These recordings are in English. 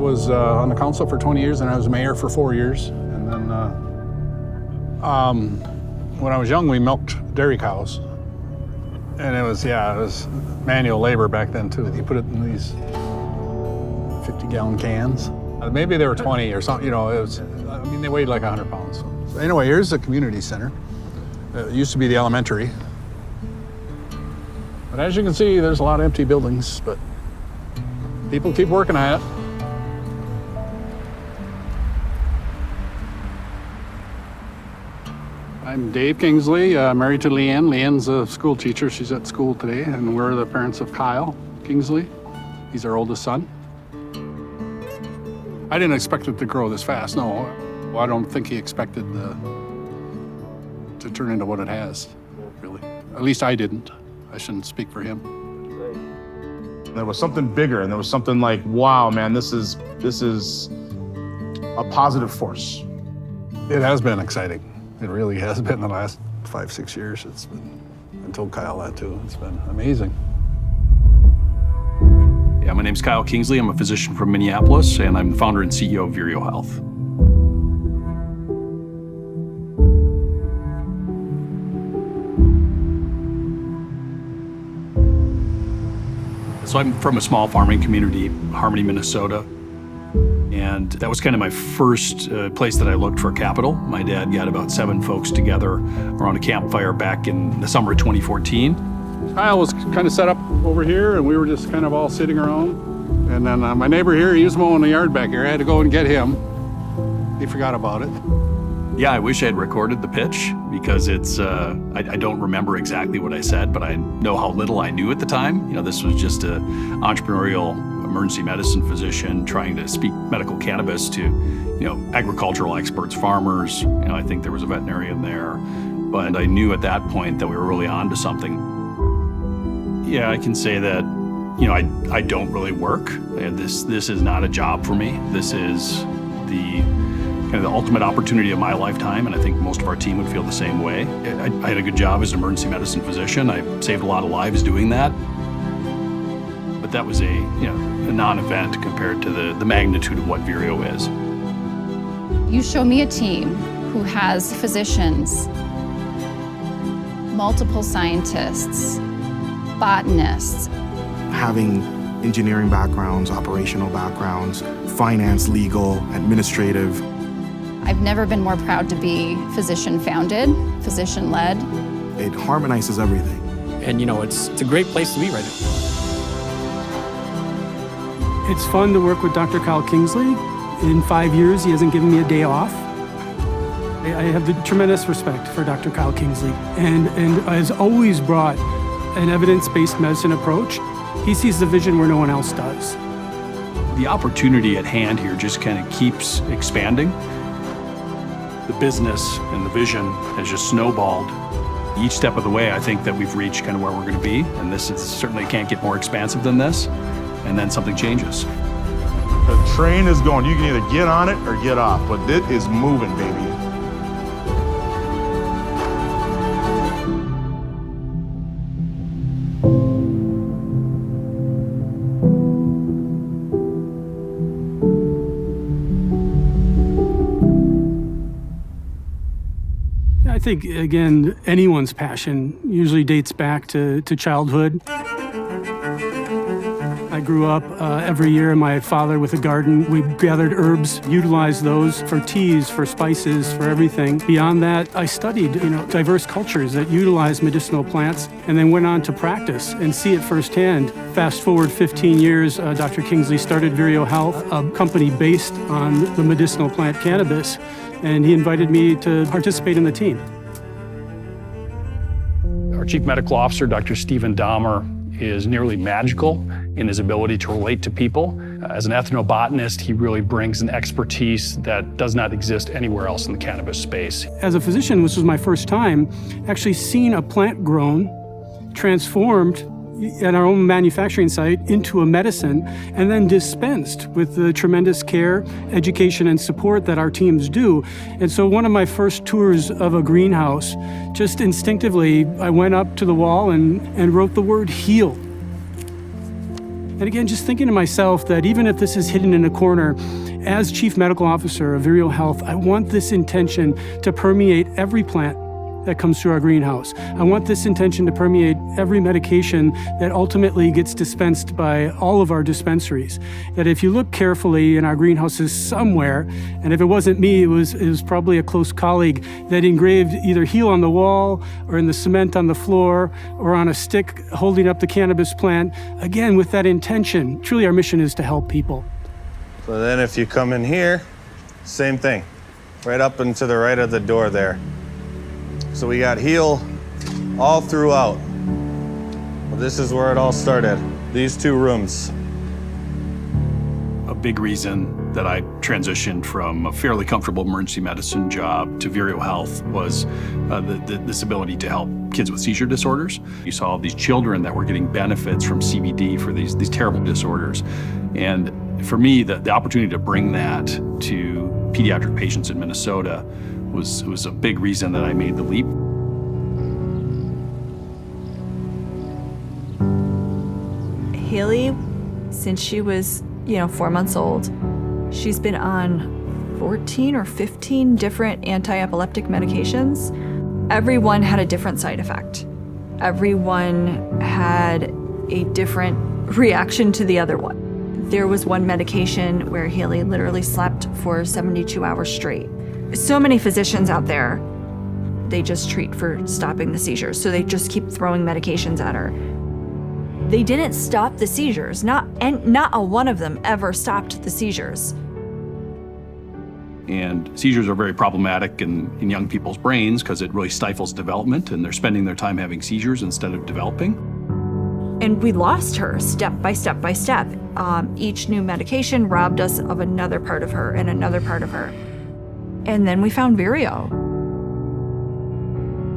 was on the council for 20 years, and I was mayor for 4 years. And then when I was young, we milked dairy cows. And it was manual labor back then too. You put it in these 50-gallon cans. Maybe they were 20 or something, they weighed like 100 pounds. So anyway, here's the community center. It used to be the elementary. But as you can see, there's a lot of empty buildings, but people keep working at it. I'm Dave Kingsley, married to Leanne. Leanne's a school teacher. She's at school today, and we're the parents of Kyle Kingsley. He's our oldest son. I didn't expect it to grow this fast, no. I don't think he expected to turn into what it has, really. At least I didn't. I shouldn't speak for him. There was something bigger, and there was something like, wow, man, this is a positive force. It has been exciting. It really has been the last 5-6 years. It's been, I told Kyle that too. It's been amazing. Yeah, my name's Kyle Kingsley. I'm a physician from Minneapolis, and I'm the founder and CEO of Vireo Health. So I'm from a small farming community, Harmony, Minnesota. And that was kind of my first place that I looked for capital. My dad got about 7 folks together around a campfire back in the summer of 2014. Kyle was kind of set up over here, and we were just kind of all sitting around. And then my neighbor here, he was mowing the yard back here. I had to go and get him. He forgot about it. Yeah, I wish I had recorded the pitch because it's, I don't remember exactly what I said, but I know how little I knew at the time. This was just an entrepreneurial emergency medicine physician trying to speak medical cannabis to, agricultural experts, farmers. I think there was a veterinarian there. But I knew at that point that we were really on to something. Yeah, I can say that, I don't really work. This is not a job for me. This is the ultimate opportunity of my lifetime, and I think most of our team would feel the same way. I had a good job as an emergency medicine physician. I saved a lot of lives doing that. But that was a non-event compared to the magnitude of what Vireo is. You show me a team who has physicians, multiple scientists, botanists. Having engineering backgrounds, operational backgrounds, finance, legal, administrative. I've never been more proud to be physician-founded, physician-led. It harmonizes everything. And it's a great place to be right now. It's fun to work with Dr. Kyle Kingsley. In 5 years, he hasn't given me a day off. I have the tremendous respect for Dr. Kyle Kingsley and has always brought an evidence-based medicine approach. He sees the vision where no one else does. The opportunity at hand here just kind of keeps expanding. The business and the vision has just snowballed. Each step of the way, I think that we've reached kind of where we're going to be, and this is certainly can't get more expansive than this, and then something changes. The train is going. You can either get on it or get off, but it is moving, baby. I think, again, anyone's passion usually dates back to childhood. I grew up every year, my father with a garden. We gathered herbs, utilized those for teas, for spices, for everything. Beyond that, I studied, diverse cultures that utilize medicinal plants and then went on to practice and see it firsthand. Fast forward 15 years, Dr. Kingsley started Vireo Health, a company based on the medicinal plant cannabis, and he invited me to participate in the team. Our Chief Medical Officer, Dr. Stephen Dahmer, is nearly magical in his ability to relate to people. As an ethnobotanist, he really brings an expertise that does not exist anywhere else in the cannabis space. As a physician, this was my first time actually seeing a plant grown, transformed at our own manufacturing site into a medicine, and then dispensed with the tremendous care, education, and support that our teams do. And so one of my first tours of a greenhouse, just instinctively, I went up to the wall and wrote the word heal. And again, just thinking to myself that even if this is hidden in a corner, as Chief Medical Officer of Vireo Health, I want this intention to permeate every plant that comes through our greenhouse. I want this intention to permeate every medication that ultimately gets dispensed by all of our dispensaries. That if you look carefully in our greenhouses somewhere, and if it wasn't me, it was probably a close colleague that engraved either heal on the wall or in the cement on the floor or on a stick holding up the cannabis plant, again, with that intention. Truly, our mission is to help people. So then if you come in here, same thing, right up and to the right of the door there. So we got heal all throughout. Well, this is where it all started, these two rooms. A big reason that I transitioned from a fairly comfortable emergency medicine job to Vireo Health was this ability to help kids with seizure disorders. You saw all these children that were getting benefits from CBD for these terrible disorders. And for me, the opportunity to bring that to pediatric patients in Minnesota was a big reason that I made the leap. Haley, since she was, 4 months old, she's been on 14 or 15 different anti-epileptic medications. Everyone had a different side effect. Everyone had a different reaction to the other one. There was one medication where Haley literally slept for 72 hours straight. So many physicians out there, they just treat for stopping the seizures. So they just keep throwing medications at her. They didn't stop the seizures. Not a one of them ever stopped the seizures. And seizures are very problematic in young people's brains because it really stifles development, and they're spending their time having seizures instead of developing. And we lost her step by step by step. Each new medication robbed us of another part of her and another part of her. And then we found Vireo.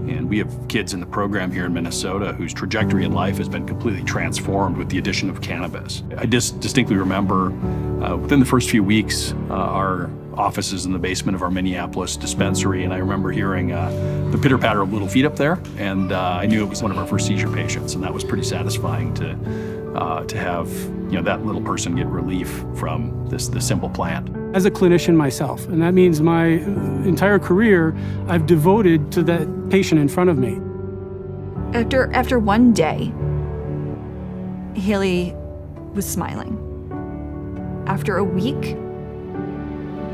And we have kids in the program here in Minnesota whose trajectory in life has been completely transformed with the addition of cannabis. I distinctly remember within the first few weeks, our office is in the basement of our Minneapolis dispensary, and I remember hearing the pitter-patter of little feet up there, and I knew it was one of our first seizure patients, and that was pretty satisfying to have that little person get relief from this simple plant. As a clinician myself, and that means my entire career I've devoted to that patient in front of me. After one day, Haley was smiling. After a week,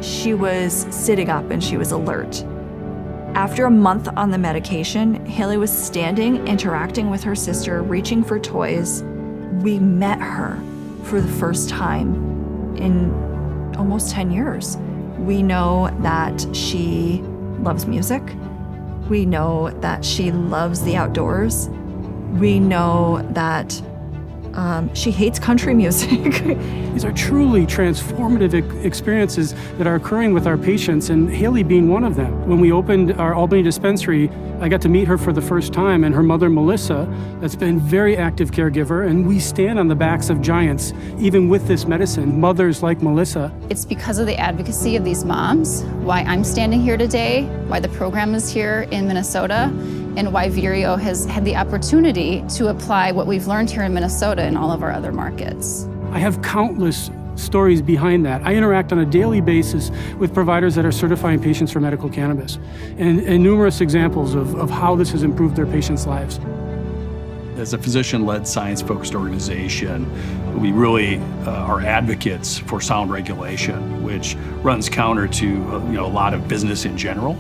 she was sitting up and she was alert. After a month on the medication, Haley was standing, interacting with her sister, reaching for toys. We met her for the first time in almost 10 years. We know that she loves music. We know that she loves the outdoors. We know that she hates country music. These are truly transformative experiences that are occurring with our patients, and Haley being one of them. When we opened our Albany dispensary, I got to meet her for the first time, and her mother, Melissa, that's been a very active caregiver, and we stand on the backs of giants, even with this medicine, mothers like Melissa. It's because of the advocacy of these moms why I'm standing here today, why the program is here in Minnesota, and why Vireo has had the opportunity to apply what we've learned here in Minnesota in all of our other markets. I have countless stories behind that. I interact on a daily basis with providers that are certifying patients for medical cannabis, and numerous examples of how this has improved their patients' lives. As a physician-led, science-focused organization, we really are advocates for sound regulation, which runs counter to a lot of business in general.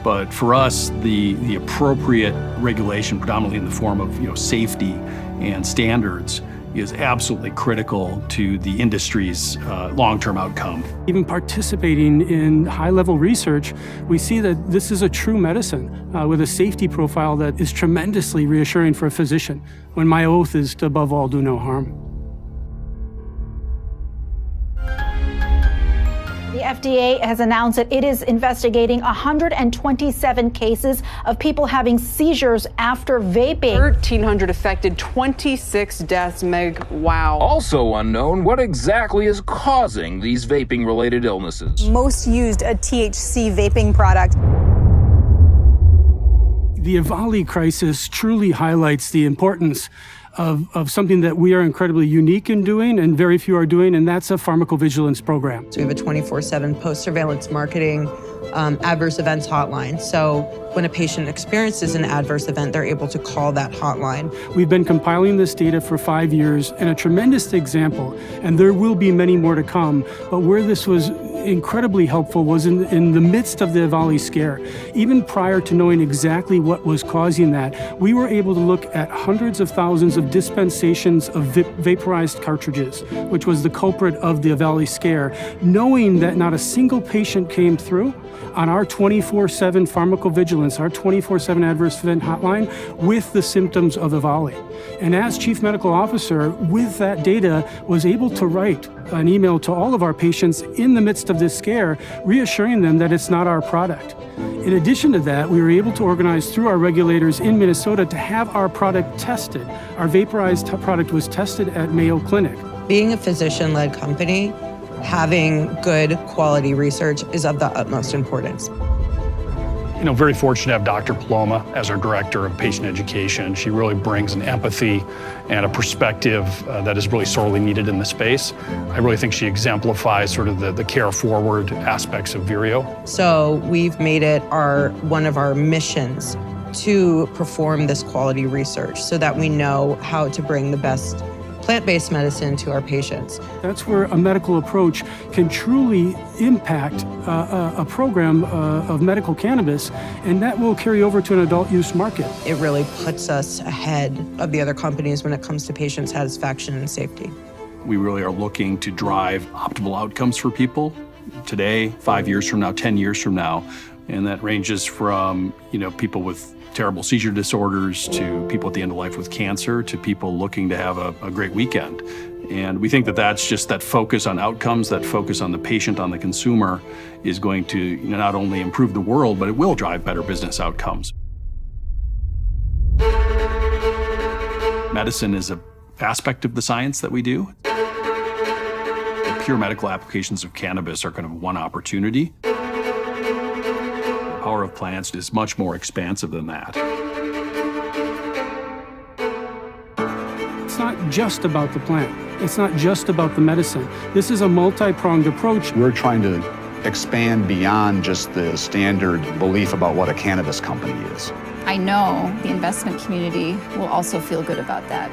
But for us, the appropriate regulation, predominantly in the form of safety and standards, is absolutely critical to the industry's long-term outcome. Even participating in high-level research, we see that this is a true medicine with a safety profile that is tremendously reassuring for a physician, when my oath is to, above all, do no harm. The FDA has announced that it is investigating 127 cases of people having seizures after vaping. 1,300 affected, 26 deaths, Meg. Wow. Also unknown, what exactly is causing these vaping-related illnesses? Most used a THC vaping product. The EVALI crisis truly highlights the importance of something that we are incredibly unique in doing and very few are doing, and that's a pharmacovigilance program. So we have a 24/7 post-surveillance marketing adverse events hotline. So when a patient experiences an adverse event, they're able to call that hotline. We've been compiling this data for 5 years, and a tremendous example, and there will be many more to come, but where this was incredibly helpful was in the midst of the EVALI scare. Even prior to knowing exactly what was causing that, we were able to look at hundreds of thousands of dispensations of vaporized cartridges, which was the culprit of the EVALI scare, knowing that not a single patient came through on our 24/7 pharmacovigilance, our 24/7 adverse event hotline with the symptoms of EVALI. And as Chief Medical Officer, with that data, was able to write an email to all of our patients in the midst of this scare, reassuring them that it's not our product. In addition to that, we were able to organize through our regulators in Minnesota to have our product tested. Our vaporized product was tested at Mayo Clinic. Being a physician-led company, having good quality research is of the utmost importance. You know, very fortunate to have Dr. Paloma as our Director of Patient Education. She really brings an empathy and a perspective that is really sorely needed in the space. I really think she exemplifies sort of the care forward aspects of Vireo. So we've made it one of our missions to perform this quality research so that we know how to bring the best plant-based medicine to our patients. That's where a medical approach can truly impact a program of medical cannabis, and that will carry over to an adult use market. It really puts us ahead of the other companies when it comes to patient satisfaction and safety. We really are looking to drive optimal outcomes for people today, 5 years from now, 10 years from now, and that ranges from, people with terrible seizure disorders to people at the end of life with cancer to people looking to have a great weekend. And we think that that's just that focus on outcomes, that focus on the patient, on the consumer is going to not only improve the world, but it will drive better business outcomes. Medicine is an aspect of the science that we do. The pure medical applications of cannabis are kind of one opportunity. The power of plants is much more expansive than that. It's not just about the plant. It's not just about the medicine. This is a multi-pronged approach. We're trying to expand beyond just the standard belief about what a cannabis company is. I know the investment community will also feel good about that.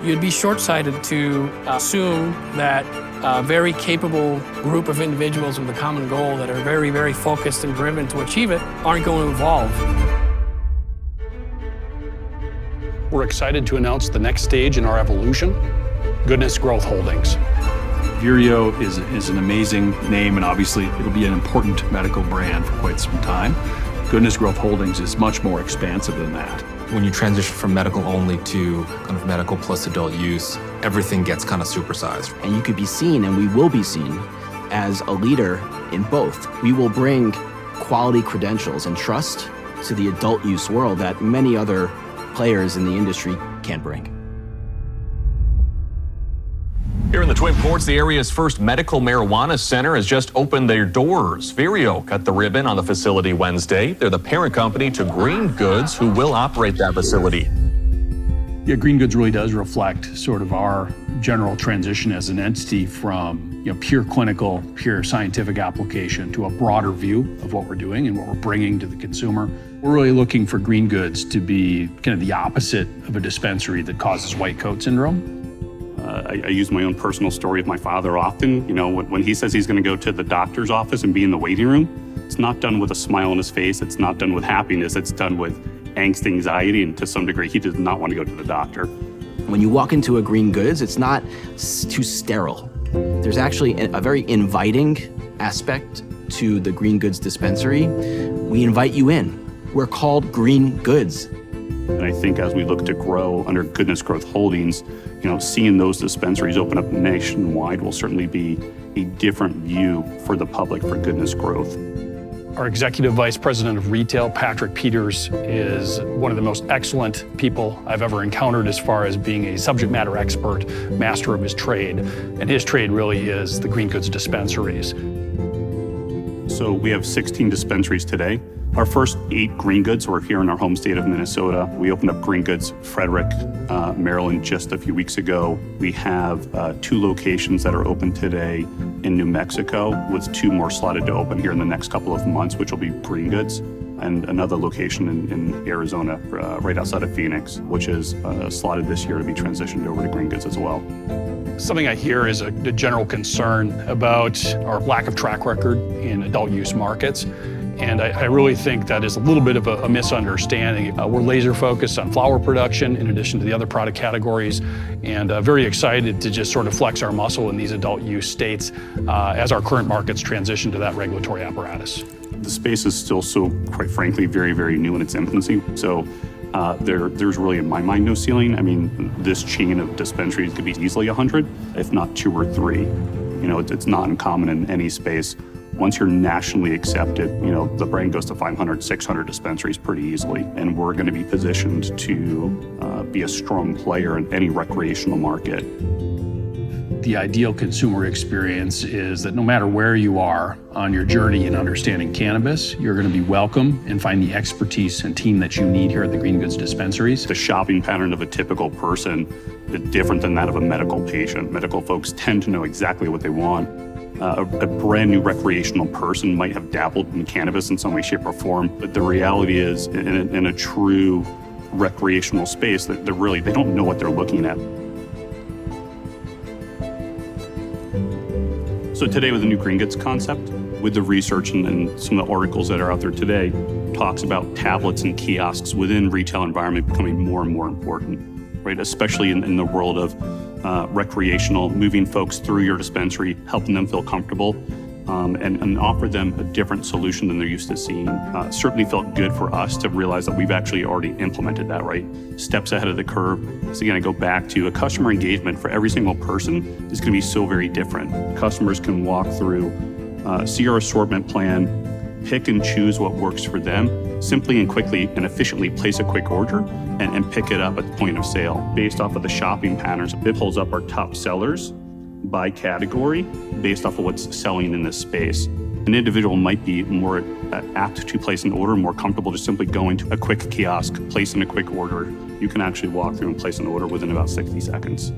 You'd be short-sighted to assume that a very capable group of individuals with a common goal that are very, very focused and driven to achieve it aren't going to evolve. We're excited to announce the next stage in our evolution, Goodness Growth Holdings. Vireo is an amazing name, and obviously it'll be an important medical brand for quite some time. Goodness Growth Holdings is much more expansive than that. When you transition from medical only to kind of medical plus adult use, everything gets kind of supersized. And you could be seen, and we will be seen, as a leader in both. We will bring quality credentials and trust to the adult use world that many other players in the industry can't bring. Here in the Twin Ports, the area's first medical marijuana center has just opened their doors. Vireo cut the ribbon on the facility Wednesday. They're the parent company to Green Goods, who will operate that facility. Yeah, Green Goods really does reflect sort of our general transition as an entity from pure clinical, pure scientific application to a broader view of what we're doing and what we're bringing to the consumer. We're really looking for Green Goods to be kind of the opposite of a dispensary that causes white coat syndrome. I use my own personal story of my father often. When he says he's going to go to the doctor's office and be in the waiting room, it's not done with a smile on his face. It's not done with happiness. It's done with angst, anxiety, and to some degree, he does not want to go to the doctor. When you walk into a Green Goods, it's not too sterile. There's actually a very inviting aspect to the Green Goods dispensary. We invite you in. We're called Green Goods. And I think as we look to grow under Goodness Growth Holdings, seeing those dispensaries open up nationwide will certainly be a different view for the public for Goodness Growth. Our Executive Vice President of Retail, Patrick Peters, is one of the most excellent people I've ever encountered as far as being a subject matter expert, master of his trade. And his trade really is the Green Goods dispensaries. So we have 16 dispensaries today. Our first 8 Green Goods were here in our home state of Minnesota. We opened up Green Goods Frederick, Maryland just a few weeks ago. We have 2 locations that are open today in New Mexico, with 2 more slotted to open here in the next couple of months, which will be Green Goods, and another location in Arizona, right outside of Phoenix, which is slotted this year to be transitioned over to Green Goods as well. Something I hear is a general concern about our lack of track record in adult use markets. And I really think that is a little bit of a misunderstanding. We're laser focused on flower production in addition to the other product categories, and very excited to just sort of flex our muscle in these adult use states as our current markets transition to that regulatory apparatus. The space is still so, quite frankly, very, very new in its infancy. So there's really, in my mind, no ceiling. I mean, this chain of dispensaries could be easily 100, if not 2 or 3. You know, it's not uncommon in any space. Once you're nationally accepted, you know, the brand goes to 500, 600 dispensaries pretty easily. And we're going to be positioned to be a strong player in any recreational market. The ideal consumer experience is that no matter where you are on your journey in understanding cannabis, you're going to be welcome and find the expertise and team that you need here at the Green Goods dispensaries. The shopping pattern of a typical person is different than that of a medical patient. Medical folks tend to know exactly what they want. A brand new recreational person might have dabbled in cannabis in some way, shape, or form, but the reality is, in a true recreational space, that they don't know what they're looking at. So today, with the new Green Goods concept, with the research and some of the articles that are out there today, talks about tablets and kiosks within retail environment becoming more and more important, right? Especially in the world of recreational, moving folks through your dispensary, helping them feel comfortable, and offer them a different solution than they're used to seeing. Certainly felt good for us to realize that we've actually already implemented that, right? Steps ahead of the curve. So again, I go back to a customer engagement for every single person is going to be so very different. Customers can walk through, see our assortment plan, pick and choose what works for them, simply and quickly and efficiently place a quick order and pick it up at the point of sale. Based off of the shopping patterns, it pulls up our top sellers by category based off of what's selling in this space. An individual might be more apt to place an order, more comfortable just simply going to a quick kiosk, placing a quick order. You can actually walk through and place an order within about 60 seconds.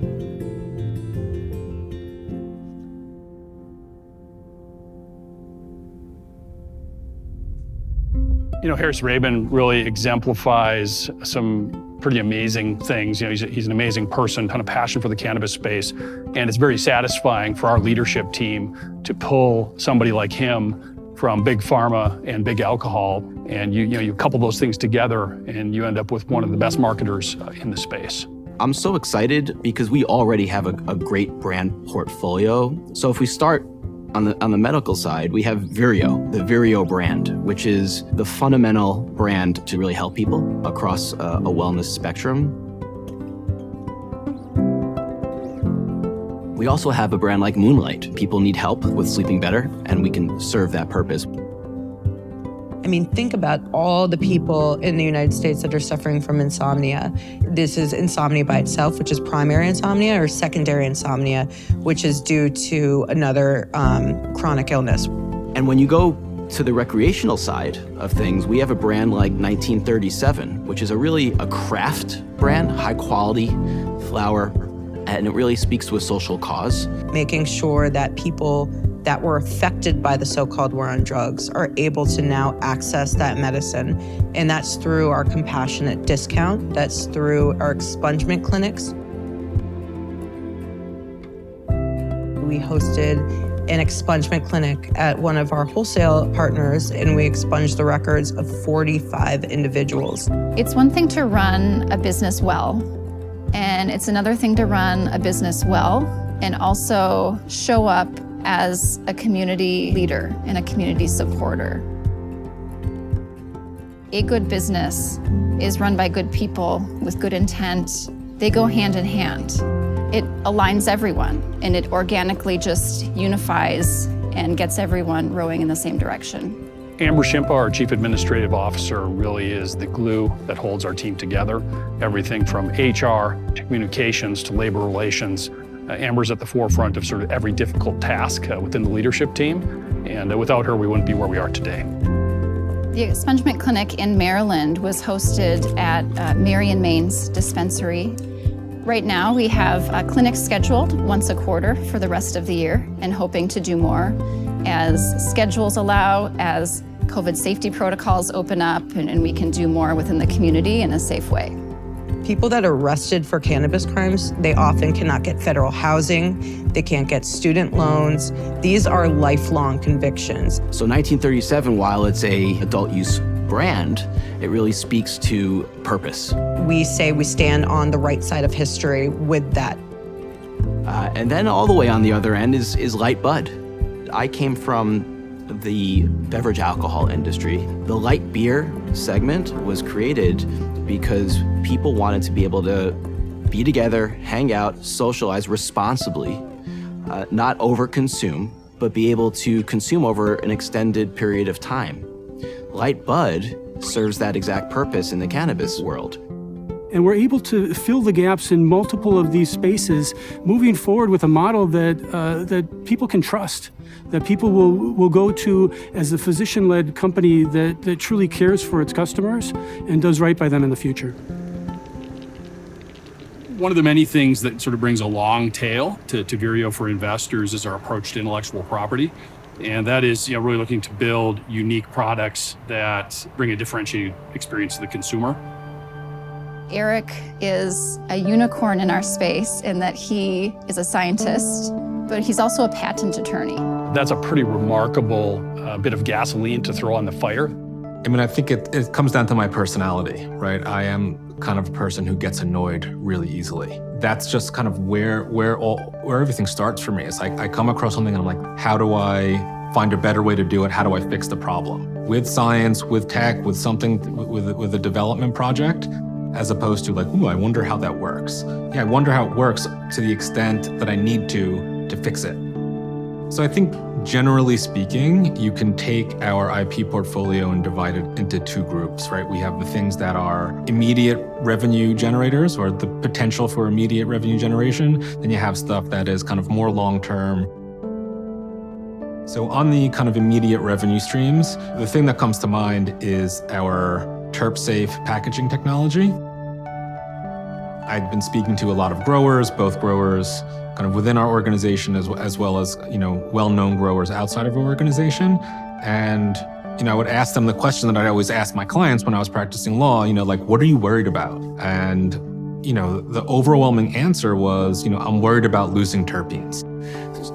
You know, Harris Rabin really exemplifies some pretty amazing things. You know, he's an amazing person, ton of passion for the cannabis space, and it's very satisfying for our leadership team to pull somebody like him from big pharma and big alcohol, and you couple those things together, and you end up with one of the best marketers in the space. I'm so excited because we already have a great brand portfolio. So if we start on the medical side, we have Vireo, the Vireo brand, which is the fundamental brand to really help people across a wellness spectrum. We also have a brand like Moonlight. People need help with sleeping better, and we can serve that purpose. I mean, think about all the people in the United States that are suffering from insomnia. This is insomnia by itself, which is primary insomnia, or secondary insomnia, which is due to another chronic illness. And when you go to the recreational side of things, we have a brand like 1937, which is a craft brand, high quality flower, and it really speaks to a social cause. Making sure that people that were affected by the so-called war on drugs are able to now access that medicine. And that's through our compassionate discount, that's through our expungement clinics. We hosted an expungement clinic at one of our wholesale partners, and we expunged the records of 45 individuals. It's one thing to run a business well, and it's another thing to run a business well and also show up as a community leader and a community supporter. A good business is run by good people with good intent. They go hand in hand. It aligns everyone, and it organically just unifies and gets everyone rowing in the same direction. Amber Shimpa, our Chief Administrative Officer, really is the glue that holds our team together. Everything from HR to communications to labor relations. Amber's at the forefront of sort of every difficult task within the leadership team, and without her, we wouldn't be where we are today. The expungement clinic in Maryland was hosted at Marion Maine's dispensary. Right now, we have clinics scheduled once a quarter for the rest of the year and hoping to do more as schedules allow, as COVID safety protocols open up, and we can do more within the community in a safe way. People that are arrested for cannabis crimes, they often cannot get federal housing, they can't get student loans. These are lifelong convictions. So 1937, while it's a adult use brand, it really speaks to purpose. We say we stand on the right side of history with that. And then all the way on the other end is light bud. I came from the beverage alcohol industry. The light beer segment was created because people wanted to be able to be together, hang out, socialize responsibly, not overconsume, but be able to consume over an extended period of time. Light bud serves that exact purpose in the cannabis world. And we're able to fill the gaps in multiple of these spaces, moving forward with a model that people can trust, that people will go to as a physician-led company that truly cares for its customers and does right by them in the future. One of the many things that sort of brings a long tail to Vireo for investors is our approach to intellectual property. And that is, really looking to build unique products that bring a differentiated experience to the consumer. Eric is a unicorn in our space in that he is a scientist, but he's also a patent attorney. That's a pretty remarkable bit of gasoline to throw on the fire. I mean, I think it comes down to my personality, right? I am kind of a person who gets annoyed really easily. That's just kind of where everything starts for me. It's like I come across something and I'm like, how do I find a better way to do it? How do I fix the problem? With science, with tech, with something, with a development project, as opposed to like, ooh, I wonder how that works. Yeah, I wonder how it works to the extent that I need to fix it. So I think generally speaking, you can take our IP portfolio and divide it into two groups, right? We have the things that are immediate revenue generators or the potential for immediate revenue generation. Then you have stuff that is kind of more long-term. So on the kind of immediate revenue streams, the thing that comes to mind is our terp-safe packaging technology. I've been speaking to a lot of growers, both growers kind of within our organization as well as, well-known growers outside of our organization. And, I would ask them the question that I always ask my clients when I was practicing law, like, what are you worried about? And, the overwhelming answer was, I'm worried about losing terpenes.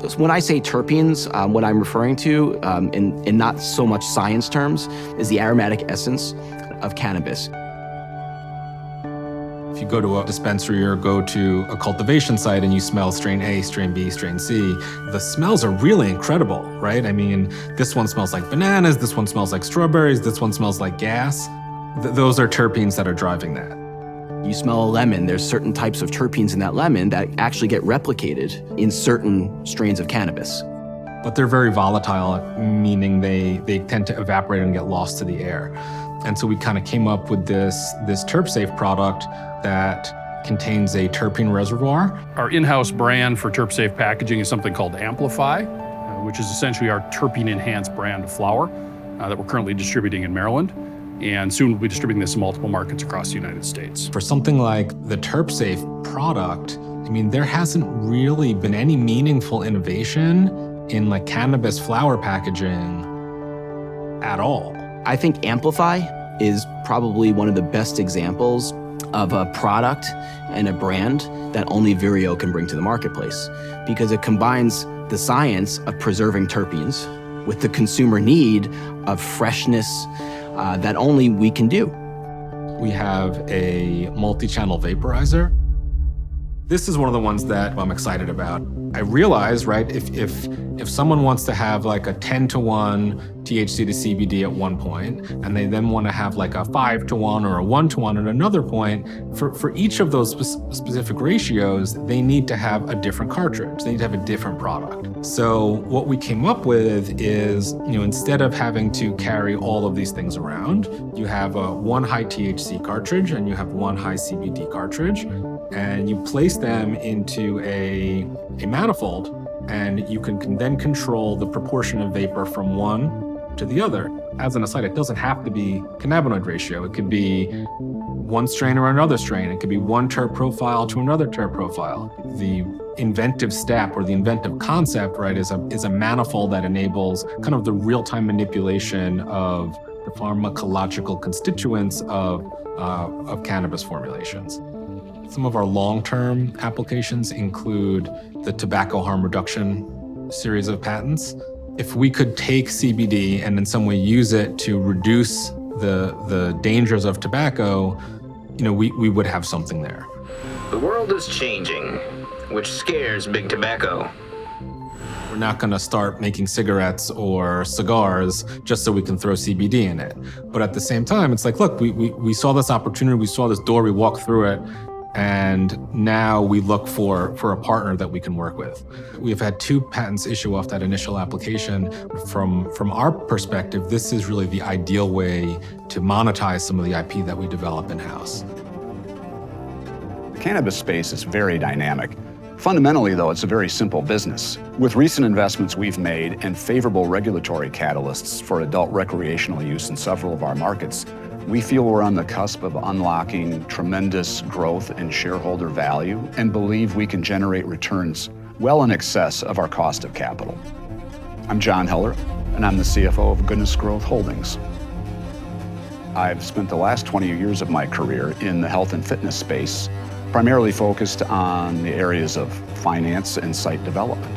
So when I say terpenes, what I'm referring to, in not so much science terms, is the aromatic essence of cannabis. If you go to a dispensary or go to a cultivation site and you smell strain A, strain B, strain C, the smells are really incredible, right? I mean, this one smells like bananas, this one smells like strawberries, this one smells like gas. Those are terpenes that are driving that. You smell a lemon, there's certain types of terpenes in that lemon that actually get replicated in certain strains of cannabis. But they're very volatile, meaning they tend to evaporate and get lost to the air. And so we kind of came up with this terp-safe product that contains a terpene reservoir. Our in-house brand for terp-safe packaging is something called Amplify, which is essentially our terpene-enhanced brand of flower that we're currently distributing in Maryland. And soon we'll be distributing this in multiple markets across the United States. For something like the terp-safe product, I mean, there hasn't really been any meaningful innovation in like cannabis flower packaging at all. I think Amplify is probably one of the best examples of a product and a brand that only Vireo can bring to the marketplace, because it combines the science of preserving terpenes with the consumer need of freshness that only we can do. We have a multi-channel vaporizer. This is one of the ones that I'm excited about. I realize, right, if someone wants to have like a 10-to-1 THC to CBD at one point, and they then want to have like a 5-to-1 or a 1-to-1 at another point, for each of those specific ratios, they need to have a different cartridge. They need to have a different product. So what we came up with is, instead of having to carry all of these things around, you have a one high THC cartridge and you have one high CBD cartridge. and you place them into a manifold, and you can then control the proportion of vapor from one to the other. As an aside, it doesn't have to be cannabinoid ratio. It could be one strain or another strain. It could be one terp profile to another terp profile. The inventive step or the inventive concept, right, is a manifold that enables kind of the real-time manipulation of the pharmacological constituents of cannabis formulations. Some of our long-term applications include the tobacco harm reduction series of patents. If we could take CBD and in some way use it to reduce the dangers of tobacco, we would have something there. The world is changing, which scares big tobacco. We're not going to start making cigarettes or cigars just so we can throw CBD in it. But at the same time, it's like, look, we saw this opportunity, we saw this door, we walked through it, and now we look for a partner that we can work with. We've had 2 patents issue off that initial application. From our perspective, this is really the ideal way to monetize some of the IP that we develop in-house. The cannabis space is very dynamic. Fundamentally, though, it's a very simple business. With recent investments we've made and favorable regulatory catalysts for adult recreational use in several of our markets, we feel we're on the cusp of unlocking tremendous growth and shareholder value and believe we can generate returns well in excess of our cost of capital. I'm John Heller, and I'm the CFO of Goodness Growth Holdings. I've spent the last 20 years of my career in the health and fitness space, primarily focused on the areas of finance and site development.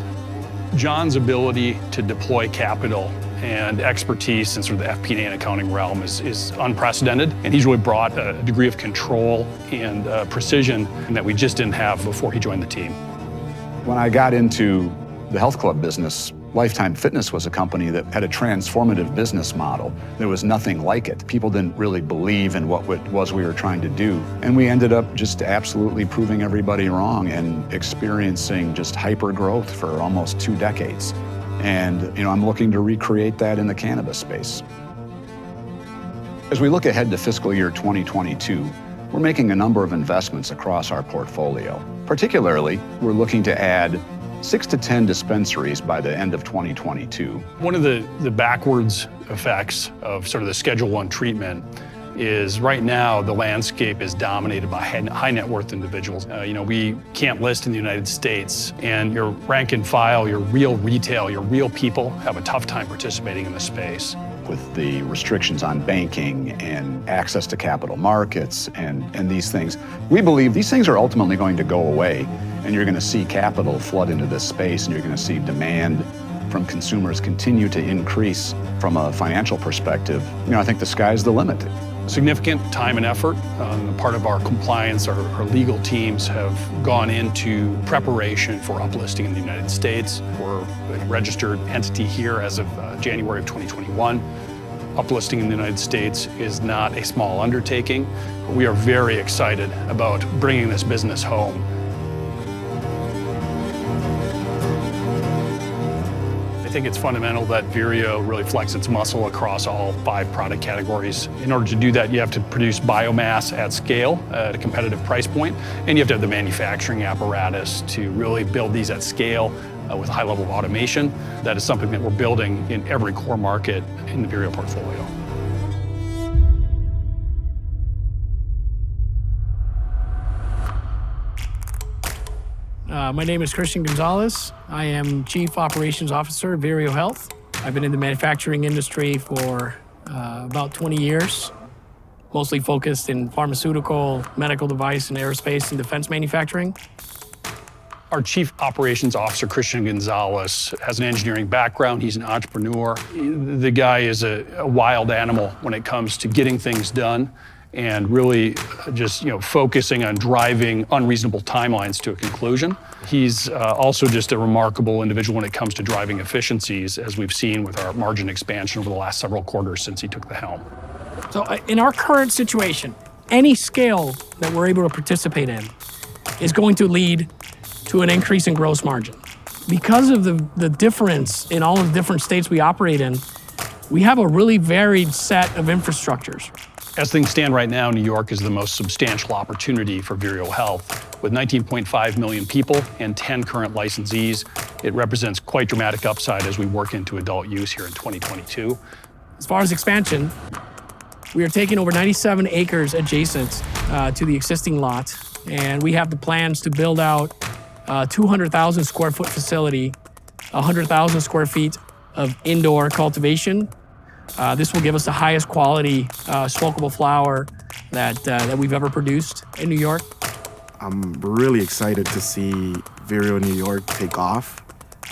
John's ability to deploy capital and expertise in sort of the FP&A and accounting realm is unprecedented, and he's really brought a degree of control and precision that we just didn't have before he joined the team. When I got into the health club business, Lifetime Fitness was a company that had a transformative business model. There was nothing like it. People didn't really believe in what it was we were trying to do. And we ended up just absolutely proving everybody wrong and experiencing just hyper growth for almost 2 decades. And I'm looking to recreate that in the cannabis space. As we look ahead to fiscal year 2022, we're making a number of investments across our portfolio. Particularly, we're looking to add 6 to 10 dispensaries by the end of 2022. One of the backwards effects of sort of the Schedule I treatment is right now the landscape is dominated by high net worth individuals. We can't list in the United States, and your rank and file, your real retail, your real people have a tough time participating in the space. With the restrictions on banking and access to capital markets and these things, we believe these things are ultimately going to go away, and you're going to see capital flood into this space, and you're going to see demand from consumers continue to increase. From a financial perspective, I think the sky's the limit. Significant time and effort on the part of our compliance, our legal teams have gone into preparation for uplisting in the United States. We're a registered entity here as of January of 2021. Uplisting in the United States is not a small undertaking, but we are very excited about bringing this business home. I think it's fundamental that Vireo really flex its muscle across all 5 product categories. In order to do that, you have to produce biomass at scale at a competitive price point, and you have to have the manufacturing apparatus to really build these at scale with a high level of automation. That is something that we're building in every core market in the Vireo portfolio. My name is Christian Gonzalez. I am Chief Operations Officer of Vireo Health. I've been in the manufacturing industry for about 20 years, mostly focused in pharmaceutical, medical device, and aerospace and defense manufacturing. Our Chief Operations Officer, Christian Gonzalez, has an engineering background. He's an entrepreneur. The guy is a wild animal when it comes to getting things done and really just focusing on driving unreasonable timelines to a conclusion. He's also just a remarkable individual when it comes to driving efficiencies, as we've seen with our margin expansion over the last several quarters since he took the helm. So in our current situation, any scale that we're able to participate in is going to lead to an increase in gross margin. Because of the difference in all of the different states we operate in, we have a really varied set of infrastructures. As things stand right now, New York is the most substantial opportunity for Vireo Health. With 19.5 million people and 10 current licensees, it represents quite dramatic upside as we work into adult use here in 2022. As far as expansion, we are taking over 97 acres adjacent to the existing lot, and we have the plans to build out a 200,000 square foot facility, 100,000 square feet of indoor cultivation. This will give us the highest quality smokable flower that we've ever produced in New York. I'm really excited to see Vireo, New York take off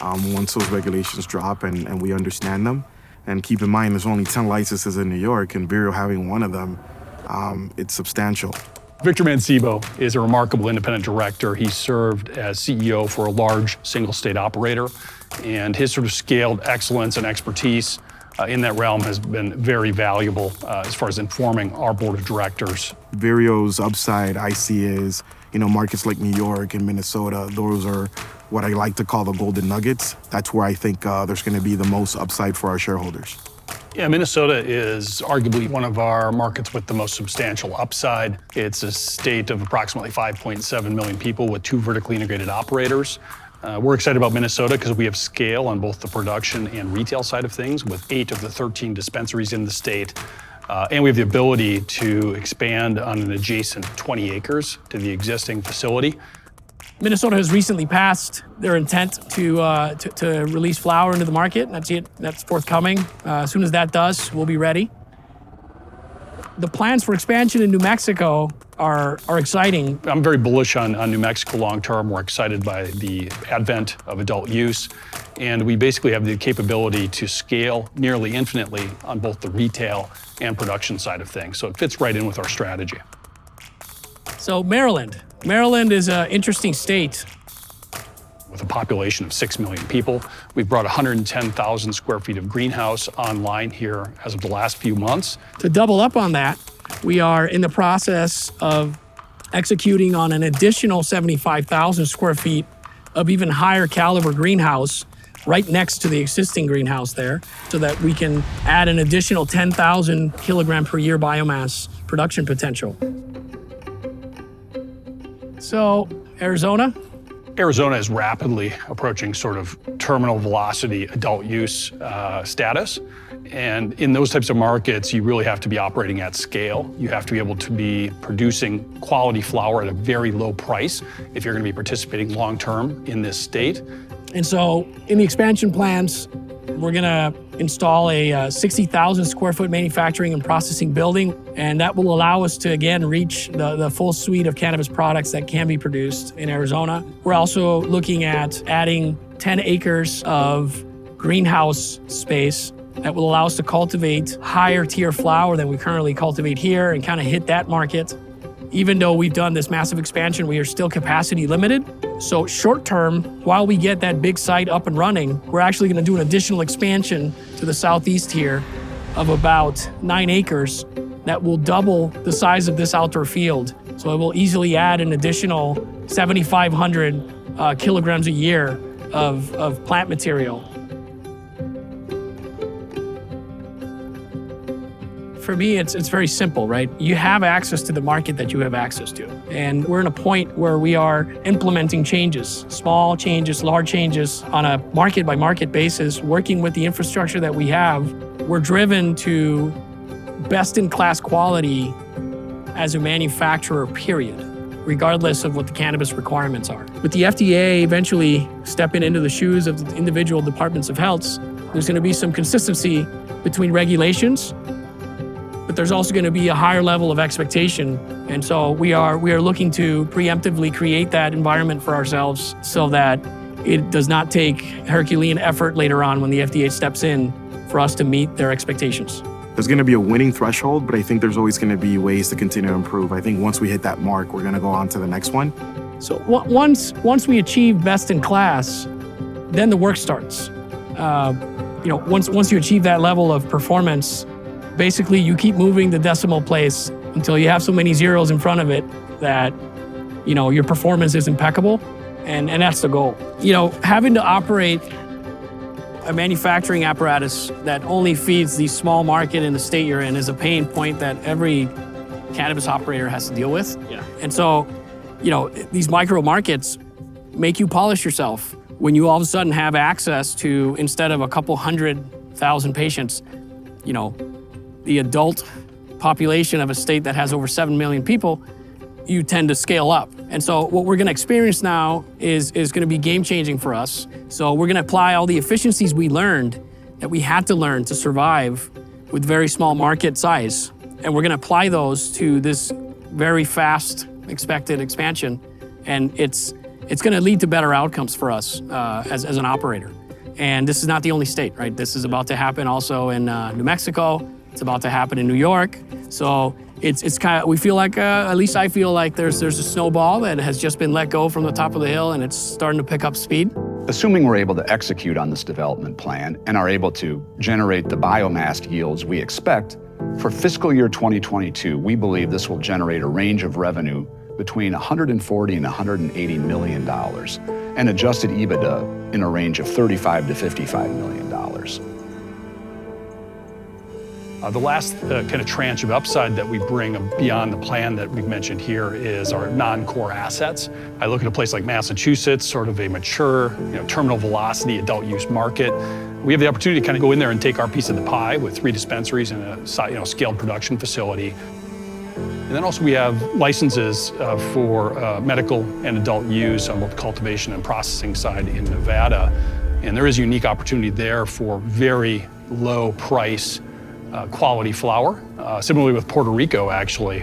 once those regulations drop and we understand them. And keep in mind, there's only 10 licenses in New York, and Vireo having one of them, it's substantial. Victor Mancebo is a remarkable independent director. He served as CEO for a large single state operator, and his sort of scaled excellence and expertise in that realm has been very valuable as far as informing our board of directors. Vireo's upside I see is, markets like New York and Minnesota, those are what I like to call the golden nuggets. That's where I think there's going to be the most upside for our shareholders. Yeah, Minnesota is arguably one of our markets with the most substantial upside. It's a state of approximately 5.7 million people with 2 vertically integrated operators. We're excited about Minnesota because we have scale on both the production and retail side of things with 8 of the 13 dispensaries in the state. And we have the ability to expand on an adjacent 20 acres to the existing facility. Minnesota has recently passed their intent to release flower into the market. That's forthcoming. As soon as that does, we'll be ready. The plans for expansion in New Mexico are exciting. I'm very bullish on New Mexico long term. We're excited by the advent of adult use, and we basically have the capability to scale nearly infinitely on both the retail and production side of things. So it fits right in with our strategy. So Maryland is an interesting state. With a population of 6 million people, we've brought 110,000 square feet of greenhouse online here as of the last few months. To double up on that, we are in the process of executing on an additional 75,000 square feet of even higher caliber greenhouse right next to the existing greenhouse there, so that we can add an additional 10,000 kilogram per year biomass production potential. So, Arizona is rapidly approaching sort of terminal velocity adult use status. And in those types of markets, you really have to be operating at scale. You have to be able to be producing quality flower at a very low price if you're going to be participating long-term in this state. And so in the expansion plans, we're going to install a 60,000 square foot manufacturing and processing building, and that will allow us to, again, reach the full suite of cannabis products that can be produced in Arizona. We're also looking at adding 10 acres of greenhouse space that will allow us to cultivate higher tier flower than we currently cultivate here and kind of hit that market. Even though we've done this massive expansion, we are still capacity limited. So short term, while we get that big site up and running, we're actually going to do an additional expansion to the southeast here of about 9 acres that will double the size of this outdoor field. So it will easily add an additional 7,500 kilograms a year of plant material. For me, it's very simple, right? You have access to the market that you have access to. And we're in a point where we are implementing changes, small changes, large changes on a market by market basis, working with the infrastructure that we have. We're driven to best in class quality as a manufacturer, period, regardless of what the cannabis requirements are. With the FDA eventually stepping into the shoes of the individual departments of health, there's going to be some consistency between regulations, but there's also going to be a higher level of expectation. And so we are looking to preemptively create that environment for ourselves so that it does not take Herculean effort later on when the FDA steps in for us to meet their expectations. There's going to be a winning threshold, but I think there's always going to be ways to continue to improve. I think once we hit that mark, we're going to go on to the next one. So once we achieve best in class, then the work starts. Once you achieve that level of performance, basically you keep moving the decimal place until you have so many zeros in front of it that your performance is impeccable, and that's the goal. Having to operate a manufacturing apparatus that only feeds the small market in the state you're in is a pain point that every cannabis operator has to deal with. Yeah. And so these micro markets make you polish yourself when you all of a sudden have access to, instead of a couple 100,000 patients, the adult population of a state that has over 7 million people, you tend to scale up. And so what we're gonna experience now is gonna be game-changing for us. So we're gonna apply all the efficiencies we learned, that we had to learn to survive with very small market size. And we're gonna apply those to this very fast expected expansion. And it's gonna lead to better outcomes for us as an operator. And this is not the only state, right? This is about to happen also in New Mexico. It's about to happen in New York. So it's kind of, we feel like, at least I feel like there's a snowball that has just been let go from the top of the hill and it's starting to pick up speed. Assuming we're able to execute on this development plan and are able to generate the biomass yields we expect, for fiscal year 2022, we believe this will generate a range of revenue between $140 and $180 million and adjusted EBITDA in a range of $35 to $55 million. The last kind of tranche of upside that we bring beyond the plan that we've mentioned here is our non-core assets. I look at a place like Massachusetts, sort of a mature, terminal velocity adult use market. We have the opportunity to kind of go in there and take our piece of the pie with 3 dispensaries and a scaled production facility. And then also we have licenses for medical and adult use on both the cultivation and processing side in Nevada. And there is a unique opportunity there for very low price quality flower, similarly with Puerto Rico, actually.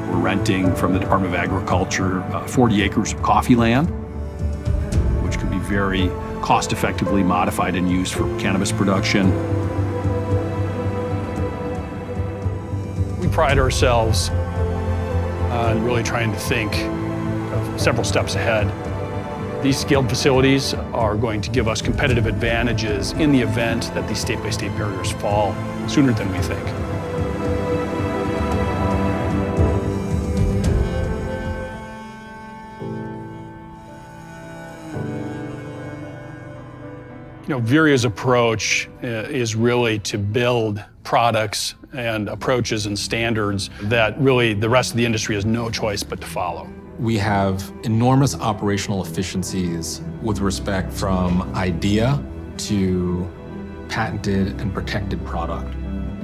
We're renting from the Department of Agriculture 40 acres of coffee land, which could be very cost-effectively modified and used for cannabis production. We pride ourselves on really trying to think of several steps ahead. These scaled facilities are going to give us competitive advantages in the event that these state-by-state barriers fall sooner than we think. Vireo's approach is really to build products and approaches and standards that really the rest of the industry has no choice but to follow. We have enormous operational efficiencies with respect from idea to patented and protected product.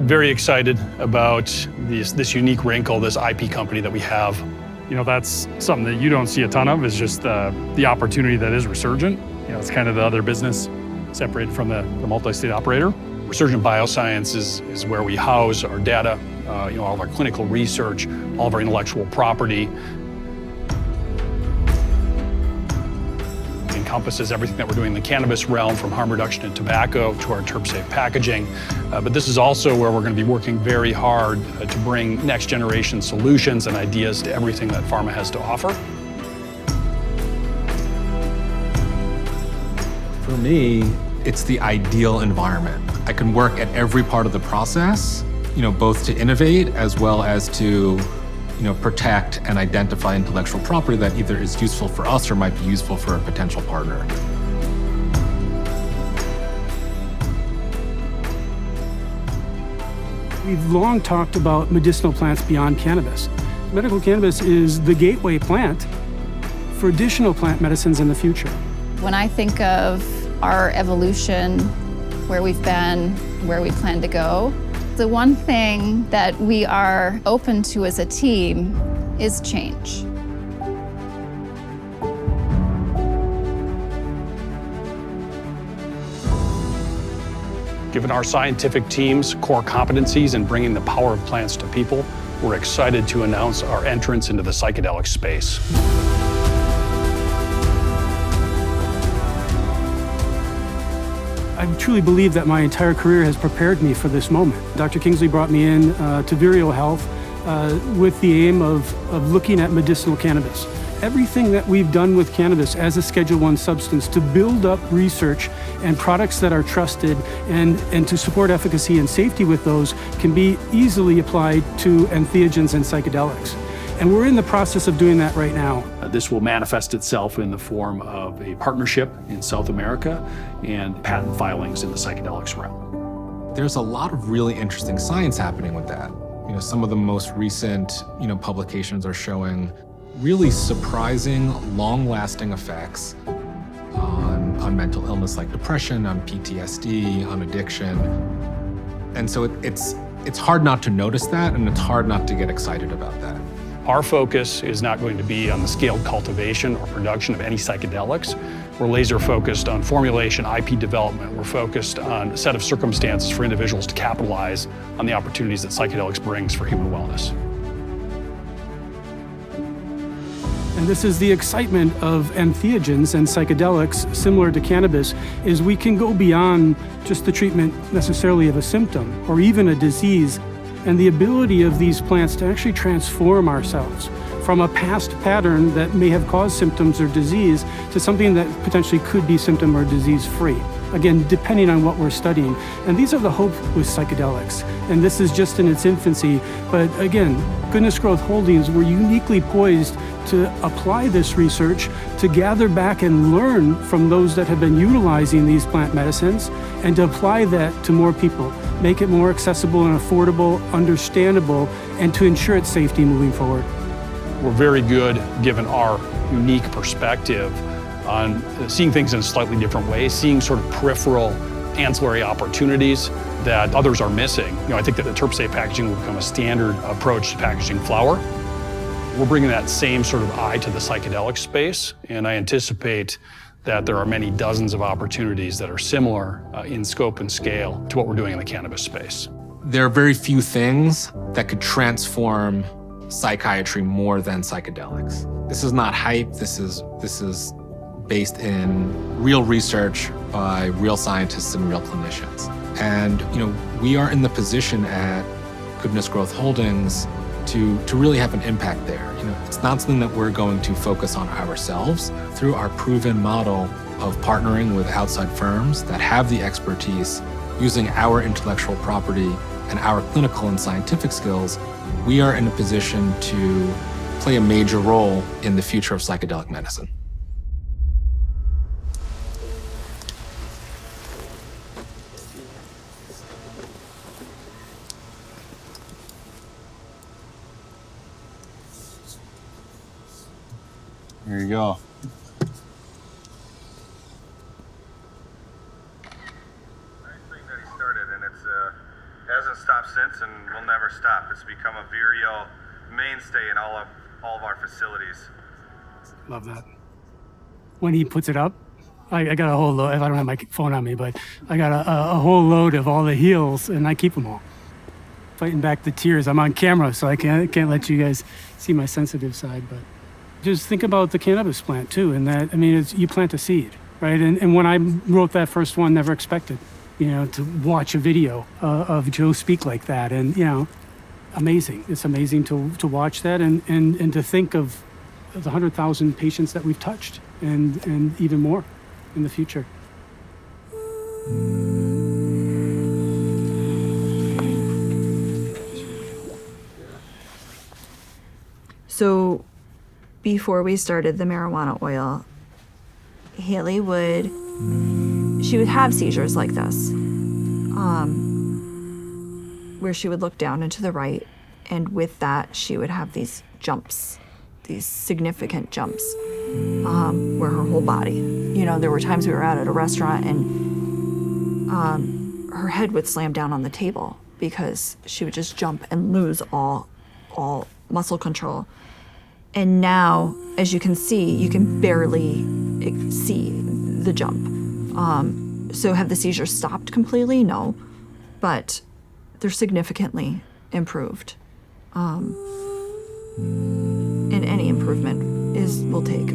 Very excited about this unique wrinkle, this IP company that we have. That's something that you don't see a ton of, is just the opportunity that is Resurgent. It's kind of the other business separated from the multi-state operator. Resurgent Bioscience is where we house our data, all of our clinical research, all of our intellectual property. It encompasses everything that we're doing in the cannabis realm, from harm reduction in tobacco to our terp-safe packaging. But this is also where we're going to be working very hard to bring next generation solutions and ideas to everything that pharma has to offer. For me, it's the ideal environment. I can work at every part of the process, both to innovate as well as to, protect and identify intellectual property that either is useful for us or might be useful for a potential partner. We've long talked about medicinal plants beyond cannabis. Medical cannabis is the gateway plant for additional plant medicines in the future. When I think of our evolution, where we've been, where we plan to go, the one thing that we are open to as a team is change. Given our scientific team's core competencies in bringing the power of plants to people, we're excited to announce our entrance into the psychedelic space. I truly believe that my entire career has prepared me for this moment. Dr. Kingsley brought me in to Vireo Health with the aim of looking at medicinal cannabis. Everything that we've done with cannabis as a Schedule I substance to build up research and products that are trusted and to support efficacy and safety with those can be easily applied to entheogens and psychedelics. And we're in the process of doing that right now. This will manifest itself in the form of a partnership in South America and patent filings in the psychedelics realm. There's a lot of really interesting science happening with that. Some of the most recent, publications are showing really surprising, long-lasting effects on mental illness like depression, on PTSD, on addiction. And so it's hard not to notice that, and it's hard not to get excited about that. Our focus is not going to be on the scaled cultivation or production of any psychedelics. We're laser focused on formulation, IP development. We're focused on a set of circumstances for individuals to capitalize on the opportunities that psychedelics brings for human wellness. And this is the excitement of entheogens and psychedelics, similar to cannabis, is we can go beyond just the treatment necessarily of a symptom or even a disease, and the ability of these plants to actually transform ourselves from a past pattern that may have caused symptoms or disease to something that potentially could be symptom or disease free. Again, depending on what we're studying. And these are the hope with psychedelics. And this is just in its infancy. But again, Goodness Growth Holdings, we're uniquely poised to apply this research, to gather back and learn from those that have been utilizing these plant medicines, and to apply that to more people, make it more accessible and affordable, understandable, and to ensure its safety moving forward. We're very good, given our unique perspective, on seeing things in a slightly different way, seeing sort of peripheral ancillary opportunities that others are missing. I think that the terp safe packaging will become a standard approach to packaging flower. We're bringing that same sort of eye to the psychedelic space, and I anticipate that there are many dozens of opportunities that are similar in scope and scale to what we're doing in the cannabis space. There are very few things that could transform psychiatry more than psychedelics. This is not hype. This is based in real research by real scientists and real clinicians. And we are in the position at Goodness Growth Holdings to really have an impact there. It's not something that we're going to focus on ourselves. Through our proven model of partnering with outside firms that have the expertise, using our intellectual property and our clinical and scientific skills, we are in a position to play a major role in the future of psychedelic medicine. Here you go. Nice thing that he started, and it's hasn't stopped since, and will never stop. It's become a Vireo mainstay in all of our facilities. Love that. When he puts it up, I got a whole load. I don't have my phone on me, but I got a whole load of all the heels, and I keep them all. Fighting back the tears. I'm on camera, so I can't let you guys see my sensitive side, but just think about the cannabis plant too, and that, you plant a seed, right? And when I wrote that first one, never expected, to watch a video of Joe speak like that, and amazing. It's amazing to watch that and to think of the 100,000 patients that we've touched, and even more in the future. So before we started the marijuana oil, Haley would have seizures like this, where she would look down and to the right, and with that she would have these jumps, these significant jumps, where her whole body, there were times we were out at a restaurant and her head would slam down on the table because she would just jump and lose all muscle control. And now, as you can see, you can barely see the jump. So have the seizures stopped completely? No, but they're significantly improved. And any improvement will take,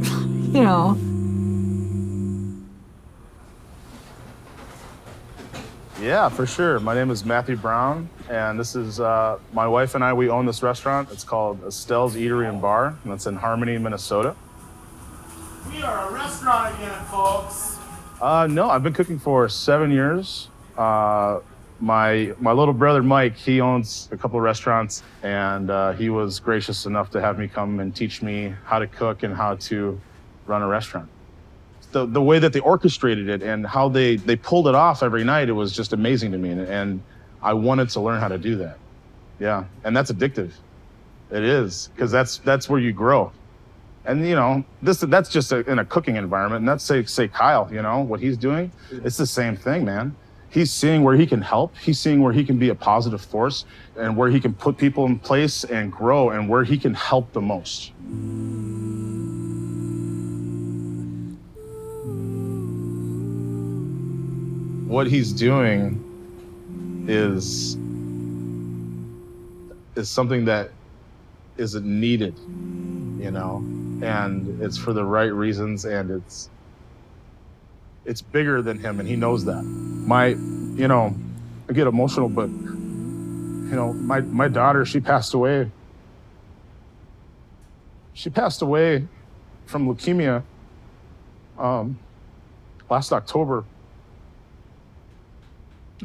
Yeah, for sure. My name is Matthew Brown, and this is my wife and I. We own this restaurant. It's called Estelle's Eatery and Bar, and it's in Harmony, Minnesota. We are a restaurant again, folks. No, I've been cooking for 7 years. My little brother, Mike, he owns a couple of restaurants, and he was gracious enough to have me come and teach me how to cook and how to run a restaurant. The way that they orchestrated it and how they pulled it off every night, it was just amazing to me. And I wanted to learn how to do that. Yeah, and that's addictive. It is, because that's where you grow. And you know, that's just in a cooking environment. And that's say Kyle, you know, what he's doing, it's the same thing, man. He's seeing where he can help. He's seeing where he can be a positive force and where he can put people in place and grow and where he can help the most. What he's doing is something that isn't needed, you know, and it's for the right reasons, and it's bigger than him, and he knows that. You know, I get emotional, but you know, my daughter, she passed away. She passed away from leukemia last October.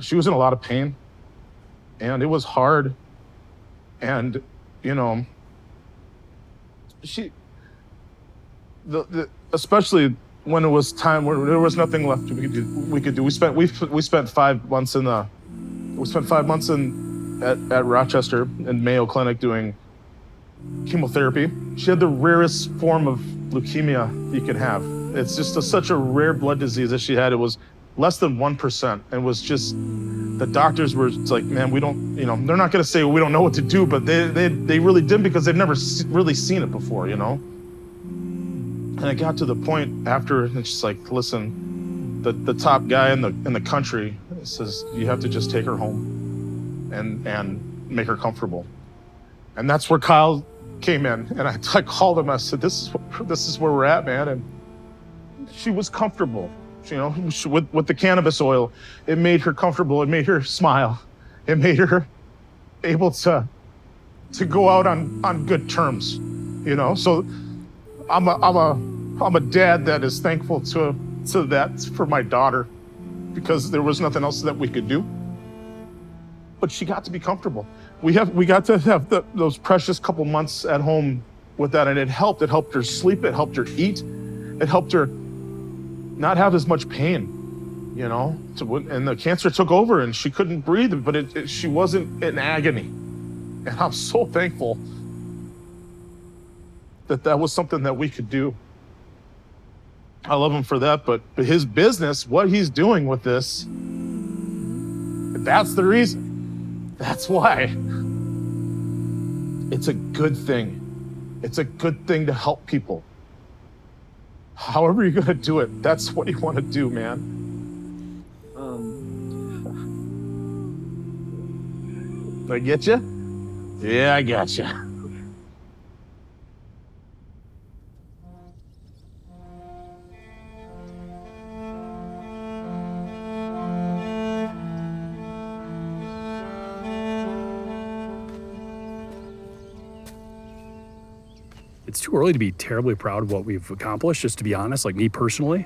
She was in a lot of pain, and it was hard. And you know, especially when it was time where there was nothing left we could do. We spent 5 months at Rochester in Mayo Clinic doing chemotherapy. She had the rarest form of leukemia you could have. It's just such a rare blood disease that she had. It was less than 1%. And was just, the doctors were like, man, we don't, you know, they're not gonna say we don't know what to do, but they really didn't, because they've never really seen it before, you know? And it got to the point after, it's just like, listen, the top guy in the country says, you have to just take her home and make her comfortable. And that's where Kyle came in. And I called him, I said, this is where we're at, man. And she was comfortable, you know, with the cannabis oil. It made her comfortable, it made her smile. It made her able to go out on good terms, you know? So I'm a dad that is thankful to that for my daughter, because there was nothing else that we could do. But she got to be comfortable. We got to have those precious couple months at home with that, and it helped. It helped her sleep. It helped her eat. It helped her not have as much pain, you know. And the cancer took over, and she couldn't breathe, but she wasn't in agony. And I'm so thankful that was something that we could do. I love him for that, but his business, what he's doing with this, that's the reason. That's why. It's a good thing. It's a good thing to help people. However you're gonna do it, that's what you wanna do, man. I get you? Yeah, I got you. It's too early to be terribly proud of what we've accomplished, just to be honest, like me personally.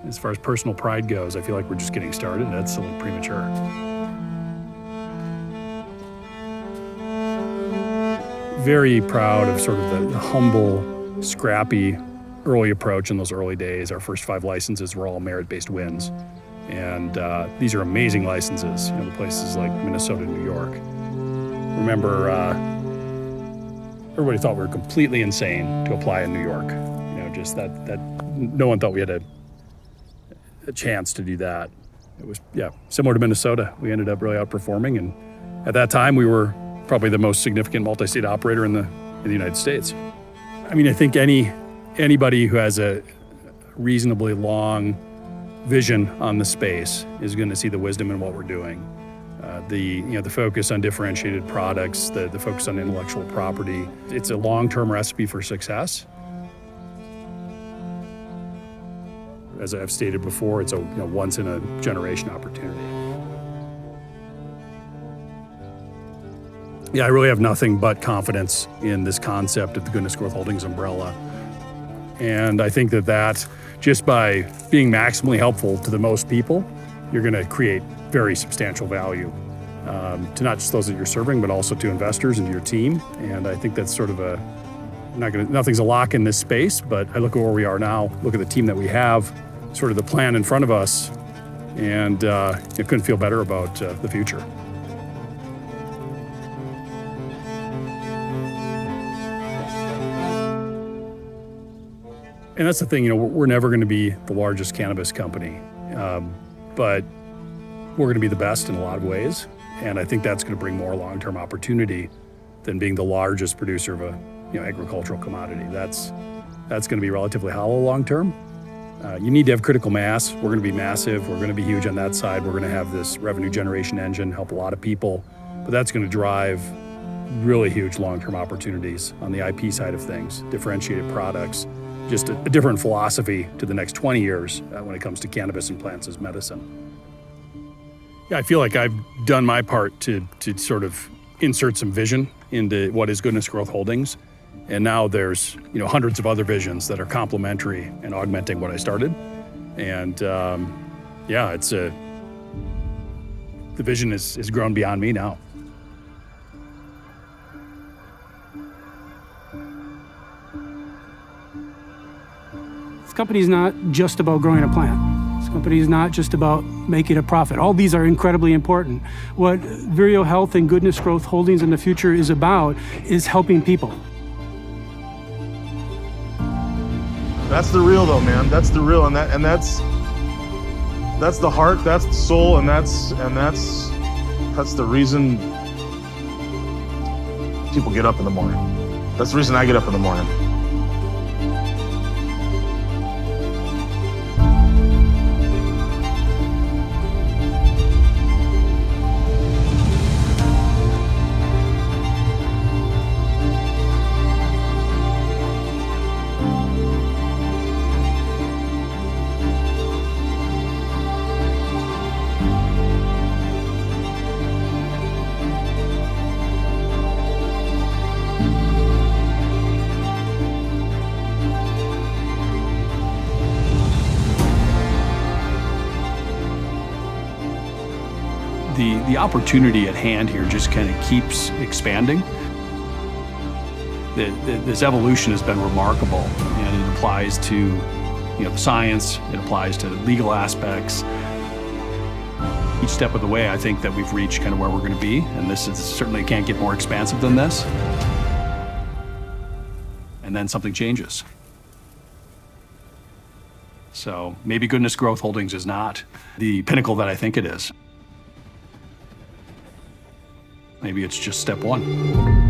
As far as personal pride goes, I feel like we're just getting started. That's a little premature. Very proud of sort of the humble, scrappy, early approach in those early days. Our first 5 licenses were all merit-based wins. And these are amazing licenses, you know, the places like Minnesota, New York. Remember, everybody thought we were completely insane to apply in New York. You know, just that no one thought we had a chance to do that. It was, yeah, similar to Minnesota. We ended up really outperforming, and at that time we were probably the most significant multi-state operator in the United States. I mean, I think anybody who has a reasonably long vision on the space is going to see the wisdom in what we're doing. The focus on differentiated products, the focus on intellectual property. It's a long-term recipe for success. As I've stated before, it's a once-in-a-generation opportunity. Yeah, I really have nothing but confidence in this concept of the Goodness Growth Holdings umbrella. And I think that just by being maximally helpful to the most people, you're going to create very substantial value to not just those that you're serving, but also to investors and to your team. And I think that's sort of nothing's a lock in this space, but I look at where we are now, look at the team that we have, sort of the plan in front of us, and I couldn't feel better about the future. And that's the thing, we're never going to be the largest cannabis company, but we're going to be the best in a lot of ways. And I think that's going to bring more long-term opportunity than being the largest producer of a agricultural commodity. That's going to be relatively hollow long-term. You need to have critical mass. We're going to be massive. We're going to be huge on that side. We're going to have this revenue generation engine, help a lot of people, but that's going to drive really huge long-term opportunities on the IP side of things, differentiated products, just a different philosophy to the next 20 years when it comes to cannabis and plants as medicine. Yeah, I feel like I've done my part to sort of insert some vision into what is Goodness Growth Holdings. And now there's hundreds of other visions that are complementary and augmenting what I started. And the vision is grown beyond me now. This company is not just about growing a plant. This company is not just about making a profit. All these are incredibly important. What Vireo Health and Goodness Growth Holdings in the future is about is helping people. That's the real though, man. That's the real, and that's the heart, that's the soul, and that's the reason people get up in the morning. That's the reason I get up in the morning. The opportunity at hand here just kind of keeps expanding. This evolution has been remarkable, and it applies to the science, it applies to legal aspects. Each step of the way, I think that we've reached kind of where we're going to be, and this is certainly can't get more expansive than this. And then something changes. So maybe Goodness Growth Holdings is not the pinnacle that I think it is. Maybe it's just step one.